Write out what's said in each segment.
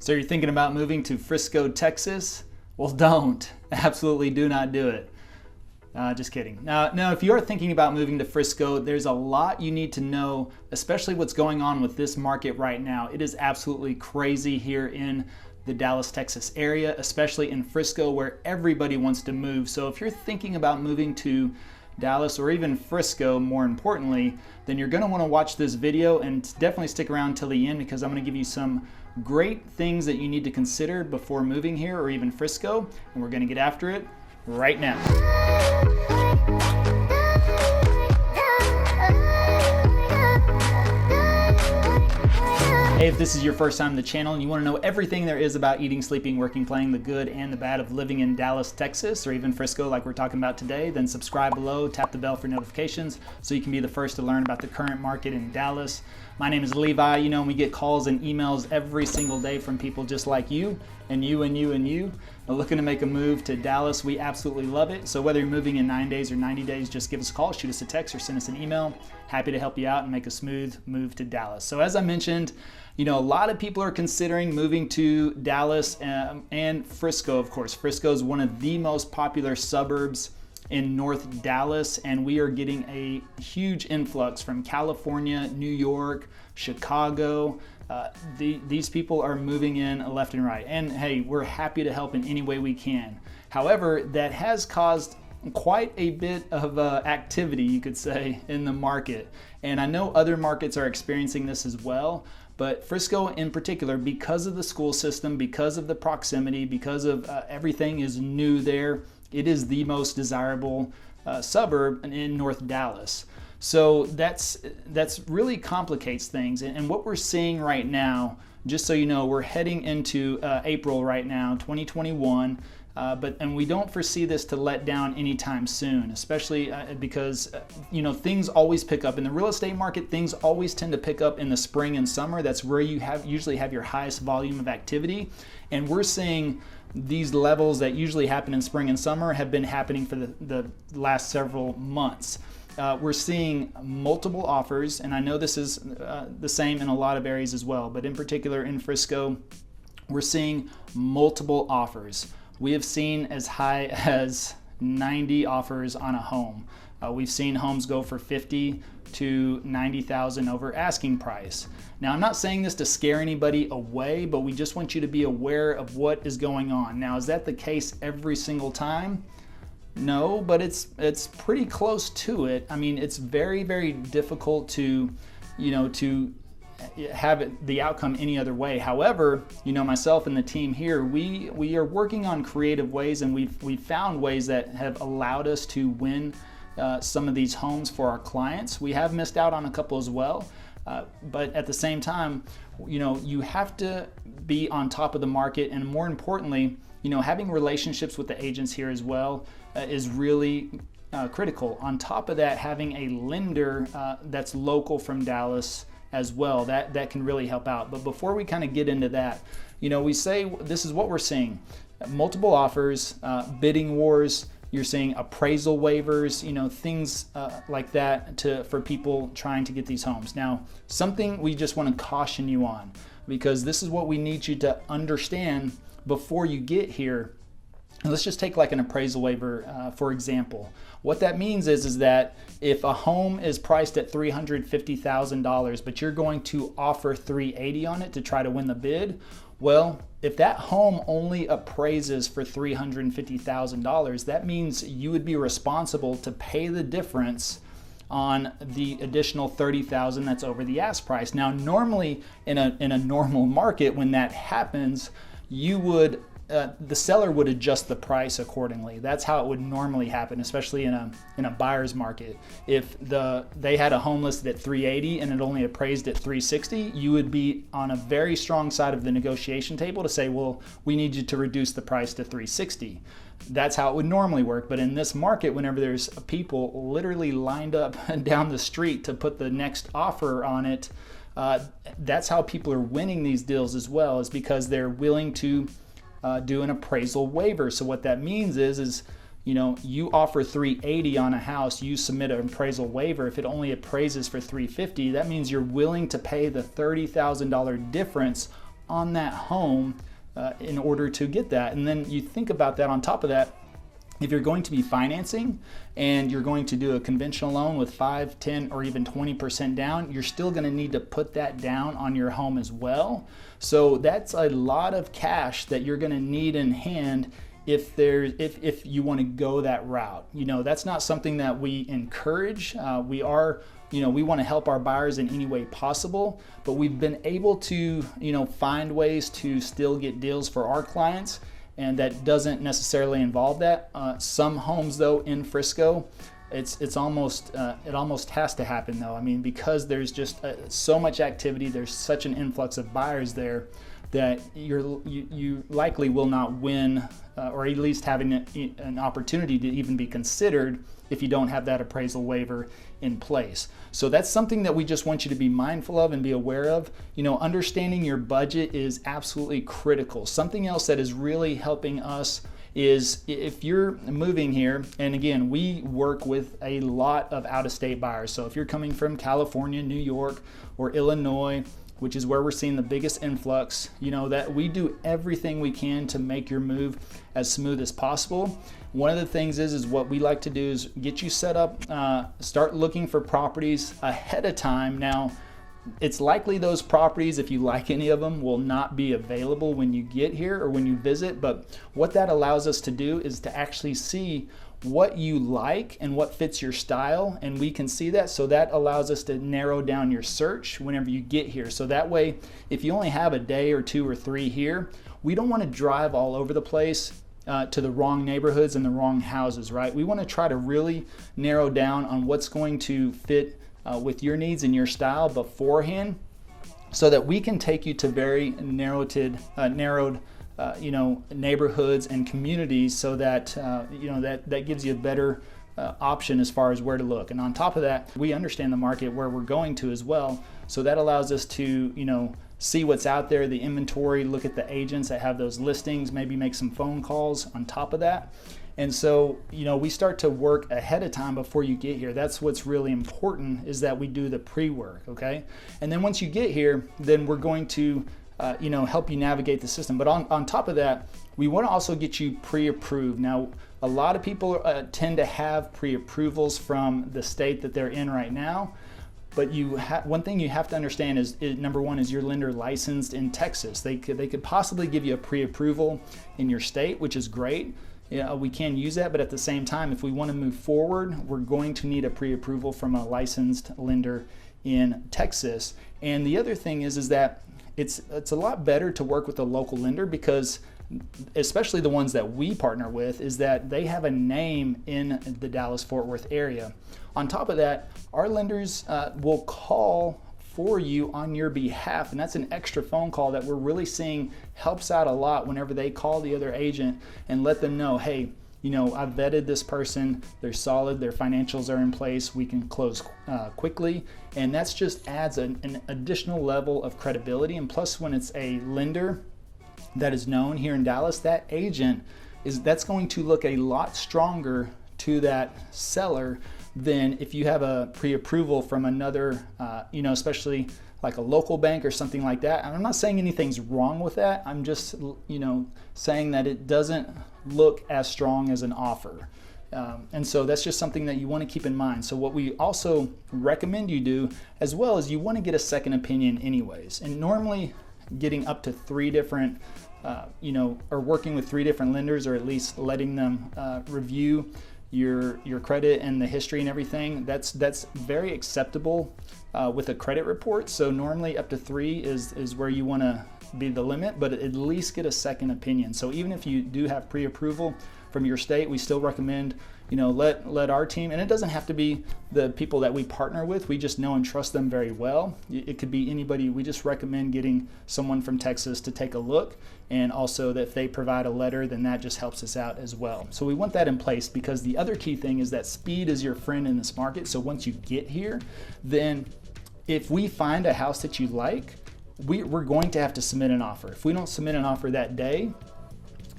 So you're thinking about moving to Frisco, Texas? Well, don't. Absolutely do not do it. Just kidding. Now, if you are thinking about moving to Frisco, there's a lot you need to know, especially what's going on with this market right now. It is absolutely crazy here in the Dallas, Texas area, especially in Frisco, where everybody wants to move. So if you're thinking about moving to Dallas or even Frisco, more importantly, then you're going to want to watch this video and definitely stick around till the end, because I'm going to give you some great things that you need to consider before moving here or even Frisco, and we're going to get after it right now. Hey, if this is your first time on the channel and you want to know everything there is about eating, sleeping, working, playing, the good and the bad of living in Dallas, Texas, or even Frisco like we're talking about today, then subscribe below, tap the bell for notifications so you can be the first to learn about the current market in Dallas. My name is Levi, and we get calls and emails every single day from people just like you and you and you and you looking to make a move to Dallas. We absolutely love it. So whether you're moving in 9 days or 90 days, just give us a call, shoot us a text, or send us an email. Happy to help you out and make a smooth move to Dallas. So as I mentioned, a lot of people are considering moving to Dallas and Frisco, of course. Frisco is one of the most popular suburbs in North Dallas, and we are getting a huge influx from California, New York, Chicago. These people are moving in left and right. And hey, we're happy to help in any way we can. However, that has caused quite a bit of activity, you could say, in the market. And I know other markets are experiencing this as well. But Frisco in particular, because of the school system, because of the proximity, because of everything is new there, it is the most desirable suburb in North Dallas. So that's really complicates things. And what we're seeing right now, just so you know, we're heading into April right now, 2021. And we don't foresee this to let down anytime soon, especially because things always pick up in the real estate market. Things always tend to pick up in the spring and summer. That's where you usually have your highest volume of activity, and we're seeing these levels that usually happen in spring and summer have been happening for the last several months. We're seeing multiple offers, and I know this is the same in a lot of areas as well, but in particular in Frisco, we're seeing multiple offers. We have seen as high as 90 offers on a home. We've seen homes go for $50,000 to $90,000 over asking price. Now, I'm not saying this to scare anybody away, but we just want you to be aware of what is going on. Now, is that the case every single time? No, but it's pretty close to it. I mean, it's very, very difficult to have the outcome any other way. However, myself and the team here, we are working on creative ways, and we've found ways that have allowed us to win some of these homes for our clients. We have missed out on a couple as well, but at the same time, you have to be on top of the market, and more importantly, having relationships with the agents here as well is really critical. On top of that, having a lender that's local from Dallas as well, that can really help out. But before we kind of get into that, we say this is what we're seeing: multiple offers, bidding wars. You're seeing appraisal waivers, things like that for people trying to get these homes. Now, something we just want to caution you on, because this is what we need you to understand before you get here. Let's just take like an appraisal waiver, for example. What that means is that if a home is priced at $350,000, but you're going to offer $380,000 on it to try to win the bid, well, if that home only appraises for $350,000, that means you would be responsible to pay the difference on the additional $30,000 that's over the ask price. Now, normally in a normal market, when that happens, the seller would adjust the price accordingly. That's how it would normally happen, especially in a buyer's market. If they had a home listed at $380,000 and it only appraised at $360,000, you would be on a very strong side of the negotiation table to say, well, we need you to reduce the price to $360,000. That's how it would normally work. But in this market, whenever there's people literally lined up down the street to put the next offer on it, that's how people are winning these deals as well, is because they're willing to do an appraisal waiver. So what that means is you offer $380,000 on a house, you submit an appraisal waiver. If it only appraises for $350,000, that means you're willing to pay the $30,000 difference on that home in order to get that. And then you think about that on top of that. If you're going to be financing and you're going to do a conventional loan with 5, 10, or even 20% down, you're still going to need to put that down on your home as well. So that's a lot of cash that you're going to need in hand if you want to go that route. That's not something that we encourage. We want to help our buyers in any way possible, but we've been able to, find ways to still get deals for our clients. And that doesn't necessarily involve that. Some homes though in Frisco, it almost has to happen though. I mean, because there's just so much activity, there's such an influx of buyers there that you likely will not win, or at least having an opportunity to even be considered if you don't have that appraisal waiver in place. So that's something that we just want you to be mindful of and be aware of. Understanding your budget is absolutely critical. Something else that is really helping us is if you're moving here, and again, we work with a lot of out-of-state buyers. So if you're coming from California, New York, or Illinois, which is where we're seeing the biggest influx, that we do everything we can to make your move as smooth as possible. One of the things is what we like to do is get you set up, start looking for properties ahead of time. Now, it's likely those properties, if you like any of them, will not be available when you get here or when you visit, but what that allows us to do is to actually see what you like and what fits your style, and we can see that. So that allows us to narrow down your search whenever you get here. So that way, if you only have a day or 2 or 3 here, we don't want to drive all over the place to the wrong neighborhoods and the wrong houses, right? We want to try to really narrow down on what's going to fit with your needs and your style beforehand, so that we can take you to very narrowed neighborhoods and communities, so that that gives you a better option as far as where to look. And on top of that, we understand the market where we're going to as well, so that allows us to see what's out there, the inventory, look at the agents that have those listings, maybe make some phone calls on top of that. And so, we start to work ahead of time before you get here. That's what's really important, is that we do the pre-work, okay? And then once you get here, then we're going to help you navigate the system. But on top of that, we want to also get you pre-approved. Now, a lot of people tend to have pre-approvals from the state that they're in right now. But one thing you have to understand is number one, is your lender licensed in Texas? They could possibly give you a pre-approval in your state, which is great. We can use that, but at the same time, if we want to move forward, we're going to need a pre-approval from a licensed lender in Texas. And the other thing is that it's a lot better to work with a local lender, because especially the ones that we partner with, is that they have a name in the Dallas-Fort Worth area. On top of that, our lenders will call for you on your behalf, and that's an extra phone call that we're really seeing helps out a lot whenever they call the other agent and let them know, hey, I've vetted this person, they're solid, their financials are in place, we can close quickly. And that's just adds an additional level of credibility. And plus, when it's a lender that is known here in Dallas, that agent that's going to look a lot stronger to that seller than if you have a pre-approval from another, especially like a local bank or something like that. And I'm not saying anything's wrong with that. I'm just, saying that it doesn't look as strong as an offer. And so that's just something that you want to keep in mind. So what we also recommend you do as well is you want to get a second opinion anyways. And normally getting up to 3 different, or working with 3 different lenders, or at least letting them review your credit and the history and everything, that's very acceptable with a credit report. So normally up to 3 is where you want to be the limit, but at least get a second opinion. So even if you do have pre-approval from your state, we still recommend let our team, and it doesn't have to be the people that we partner with, we just know and trust them very well. It could be anybody. We just recommend getting someone from Texas to take a look, and also that if they provide a letter, then that just helps us out as well. So we want that in place, because the other key thing is that speed is your friend in this market. So once you get here, then if we find a house that you like, we're going to have to submit an offer. If we don't submit an offer that day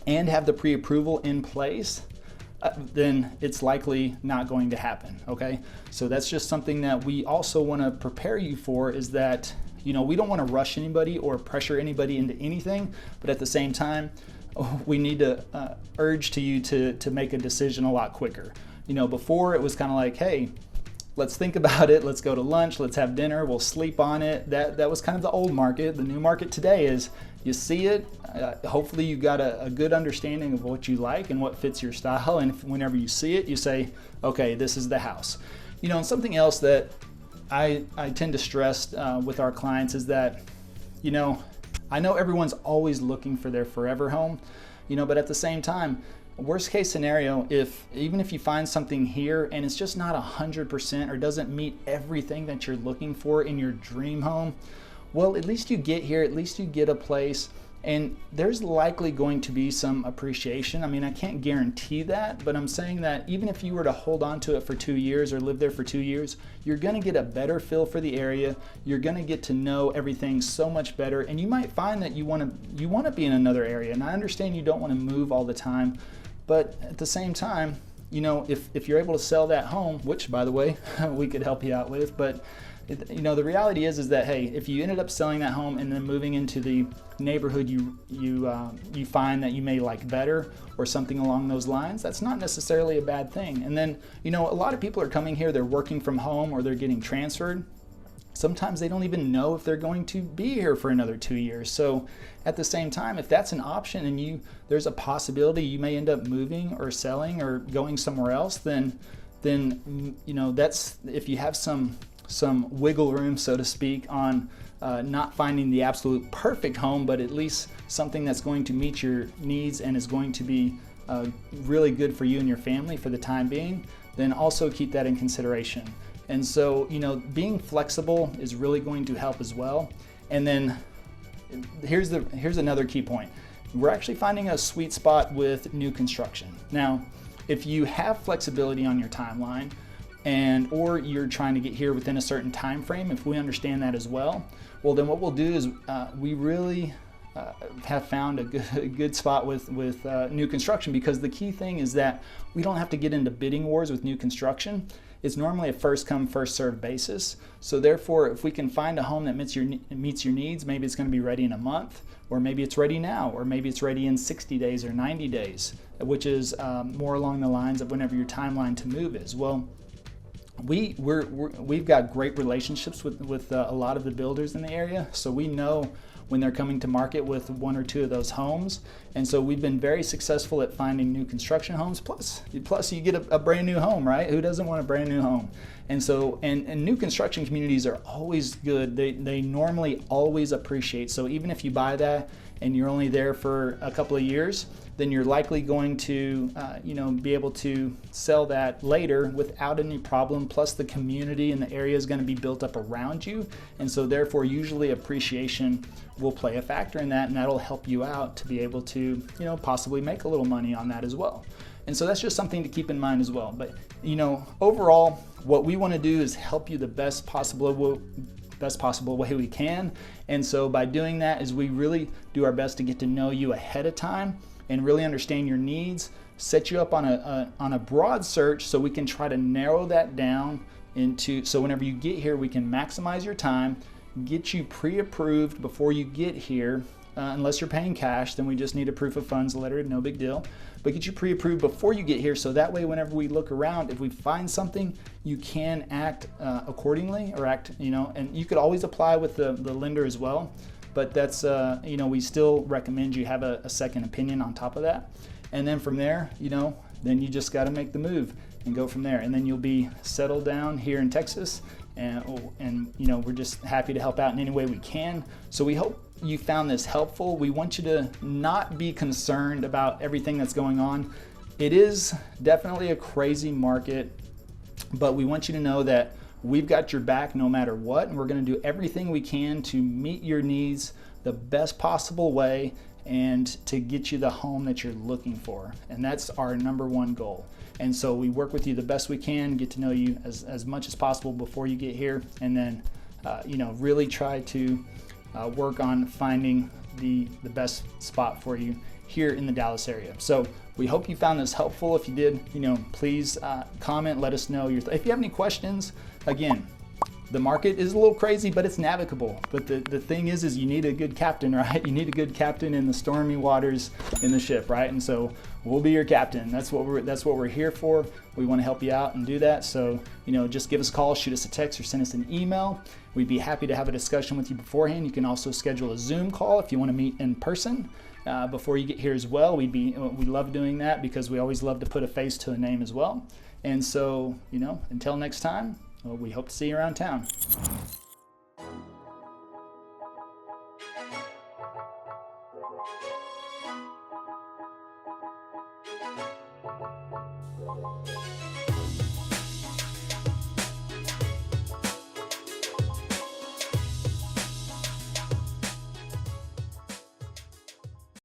and have the pre-approval in place, then it's likely not going to happen, okay? So that's just something that we also want to prepare you for, is that, you know, we don't want to rush anybody or pressure anybody into anything, but at the same time, we need to urge to you to make a decision a lot quicker. You know, before it was kind of like, hey, let's think about it, let's go to lunch, let's have dinner, we'll sleep on it. That was kind of the old market. The new market today is you see it, hopefully you got a good understanding of what you like and what fits your style, and whenever you see it, you say, okay, this is the house. You know, and something else that I tend to stress with our clients is that, you know, I know everyone's always looking for their forever home, you know, but at the same time, worst case scenario, even if you find something here and it's just not 100% or doesn't meet everything that you're looking for in your dream home, well, at least you get here, at least you get a place, and there's likely going to be some appreciation. I mean, I can't guarantee that, but I'm saying that even if you were to hold on to it for 2 years or live there for 2 years, you're gonna get a better feel for the area. You're gonna get to know everything so much better, and you might find that you wanna be in another area. And I understand you don't wanna move all the time, but at the same time, you know, if you're able to sell that home, which by the way, we could help you out with, but you know, the reality is that, hey, if you ended up selling that home and then moving into the neighborhood you find that you may like better or something along those lines, that's not necessarily a bad thing. And then, you know, a lot of people are coming here, they're working from home or they're getting transferred. Sometimes they don't even know if they're going to be here for another 2 years. So at the same time, if that's an option and there's a possibility you may end up moving or selling or going somewhere else, then you know, that's, if you have some wiggle room, so to speak, on not finding the absolute perfect home, but at least something that's going to meet your needs and is going to be really good for you and your family for the time being, then also keep that in consideration. And so, you know, being flexible is really going to help as well. And then here's another key point. We're actually finding a sweet spot with new construction. Now, if you have flexibility on your timeline, or you're trying to get here within a certain time frame, if we understand that as well, well, then what we'll do is we really have found a good spot with new construction, because the key thing is that we don't have to get into bidding wars with new construction. It's normally a first come, first served basis. So therefore, if we can find a home that meets your needs, maybe it's going to be ready in a month, or maybe it's ready now, or maybe it's ready in 60 days or 90 days, which is more along the lines of whenever your timeline to move is. Well, we've got great relationships with a lot of the builders in the area, so we know when they're coming to market with 1 or 2 of those homes, and so we've been very successful at finding new construction homes. Plus you get a brand new home, right? Who doesn't want a brand new home? And so and new construction communities are always good. They normally always appreciate. So even if you buy that and you're only there for a couple of years, then you're likely going to be able to sell that later without any problem. Plus the community and the area is going to be built up around you, and so therefore usually appreciation will play a factor in that, and that'll help you out to be able to possibly make a little money on that as well. And so that's just something to keep in mind as well. But overall, what we want to do is help you the best possible way we can. And so by doing that is we really do our best to get to know you ahead of time and really understand your needs, set you up on a broad search so we can try to narrow that down so whenever you get here, we can maximize your time, get you pre-approved before you get here. Unless you're paying cash, then we just need a proof of funds letter, no big deal. But get you pre-approved before you get here, so that way whenever we look around, if we find something, you can act accordingly, or and you could always apply with the lender as well. But that's, we still recommend you have a second opinion on top of that. And then from there, then you just got to make the move and go from there. And then you'll be settled down here in Texas. And we're just happy to help out in any way we can. So we hope you found this helpful. We want you to not be concerned about everything that's going on. It is definitely a crazy market, but we want you to know that we've got your back no matter what, and we're going to do everything we can to meet your needs the best possible way and to get you the home that you're looking for. And that's our number one goal. And so we work with you the best we can, get to know you as much as possible before you get here, and then really try to work on finding the best spot for you here in the Dallas area. So we hope you found this helpful. If you did, please comment, let us know if you have any questions. Again, the market is a little crazy, but it's navigable. But the thing is you need a good captain, right? You need a good captain in the stormy waters in the ship, right? And so we'll be your captain. That's what we're here for. We want to help you out and do that. So, just give us a call, shoot us a text, or send us an email. We'd be happy to have a discussion with you beforehand. You can also schedule a Zoom call if you want to meet in person before you get here as well. We love doing that because we always love to put a face to a name as well. And so, until next time, we hope to see you around town.